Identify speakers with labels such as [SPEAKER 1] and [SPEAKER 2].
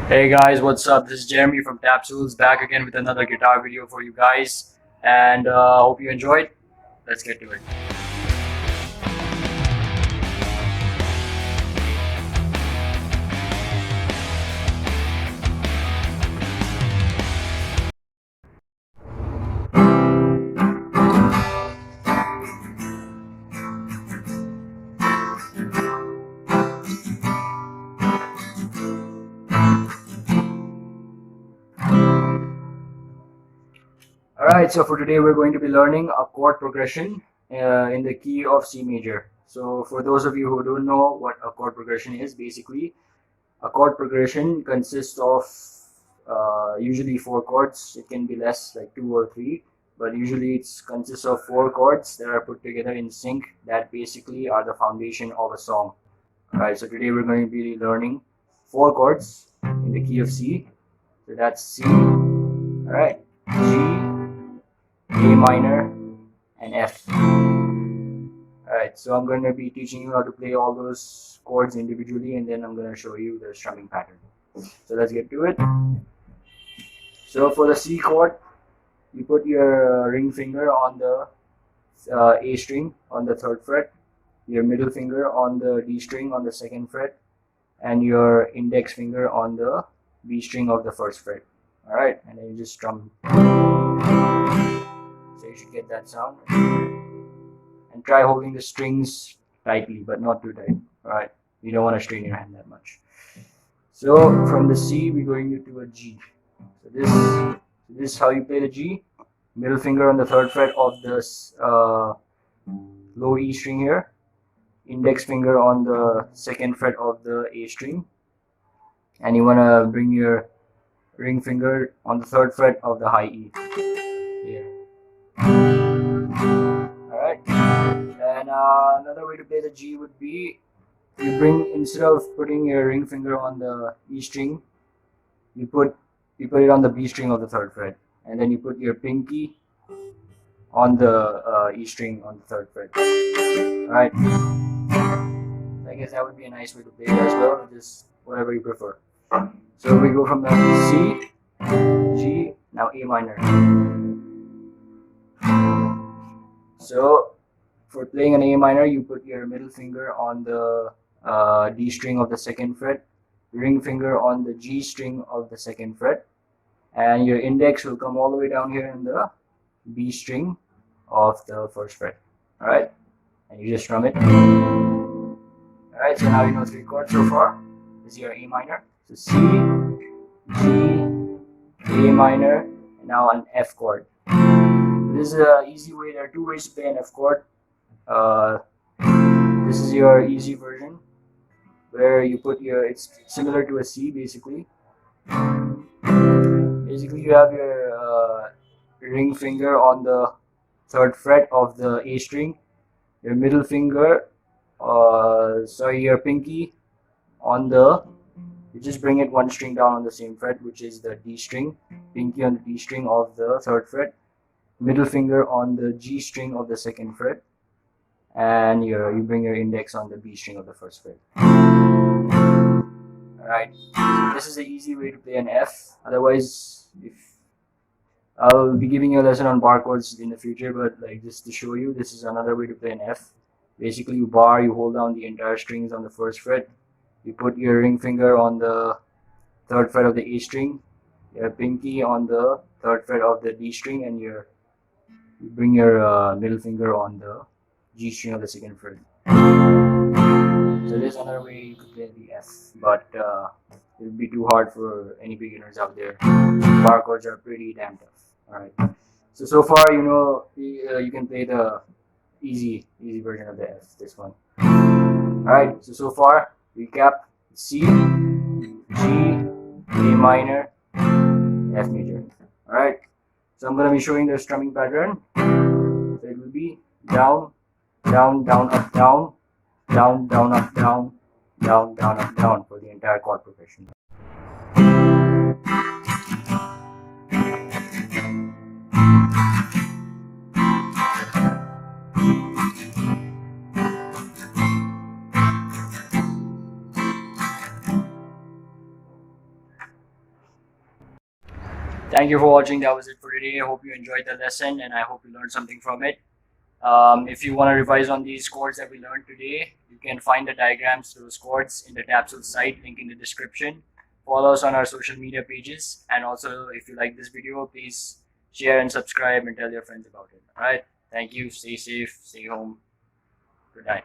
[SPEAKER 1] Hey guys, what's up? This is Jeremy from Tapsules, back again with another guitar video for you guys, and hope you enjoyed. Let's get to it. Alright, so for today we're going to be learning a chord progression in the key of C major. So for those of you who don't know what a chord progression is, basically a chord progression consists of usually 4 chords. It can be less, like 2 or 3, but usually it consists of 4 chords that are put together in sync that basically are the foundation of a song. Alright, so today we're going to be learning 4 chords in the key of C. So that's C, alright, G, A minor, and F. Alright, so I'm going to be teaching you how to play all those chords individually, and then I'm going to show you the strumming pattern. So let's get to it. So for the C chord, you put your ring finger on the A string on the 3rd fret, your middle finger on the D string on the 2nd fret, and your index finger on the B string of the 1st fret. Alright, and then you just strum. So you should get that sound. And try holding the strings tightly, but not too tight. Alright, you don't want to strain your hand that much. So from the C, we're going to a G. So this is how you play the G. Middle finger on the 3rd fret of the low E string here. Index finger on the 2nd fret of the A string. And you want to bring your ring finger on the 3rd fret of the high E. Here. Alright. And another way to play the G would be, instead of putting your ring finger on the E string, you put it on the B string of the 3rd fret, and then you put your pinky on the E string on the 3rd fret. Alright. So I guess that would be a nice way to play it as well, just whatever you prefer. So we go from the C, G, now A minor. So for playing an A minor, you put your middle finger on the D string of the 2nd fret, ring finger on the G string of the 2nd fret, and your index will come all the way down here in the B string of the 1st fret. Alright, and you just strum it. Alright, so now you know 3 chords so far. This is your A minor. So C, G, A minor, and now an F chord. This is an easy way. There are 2 ways to play an F chord. This is your easy version, where you put it's similar to a C basically. Basically you have your ring finger on the 3rd fret of the A string, your middle finger, your pinky on the, you just bring it 1 string down on the same fret, which is the D string, pinky on the D string of the 3rd fret, middle finger on the G string of the 2nd fret, and you bring your index on the B string of the 1st fret. Alright, so this is the easy way to play an F. Otherwise, I'll be giving you a lesson on bar chords in the future, but like just to show you, this is another way to play an F. Basically you hold down the entire strings on the 1st fret, you put your ring finger on the 3rd fret of the A string, your pinky on the 3rd fret of the D string, and you bring your middle finger on the G string of the 2nd fret. So there's another way you could play the F, but it would be too hard for any beginners out there. Bar chords are pretty damn tough. Alright, so far you know you can play the easy version of the F, this one. Alright, so far recap: C, G, A minor, F major. Alright, so I'm going to be showing the strumming pattern. So it will be down, down, down, up, down, down, down, up, down, down, down, up, down for the entire chord progression. Thank you for watching. That was it for today. I hope you enjoyed the lesson and I hope you learned something from it. If you want to revise on these chords that we learned today, you can find the diagrams to those chords in the Tapsules site, link in the description. Follow us on our social media pages, and also if you like this video, please share and subscribe and tell your friends about it. Alright, thank you, stay safe, stay home, good night.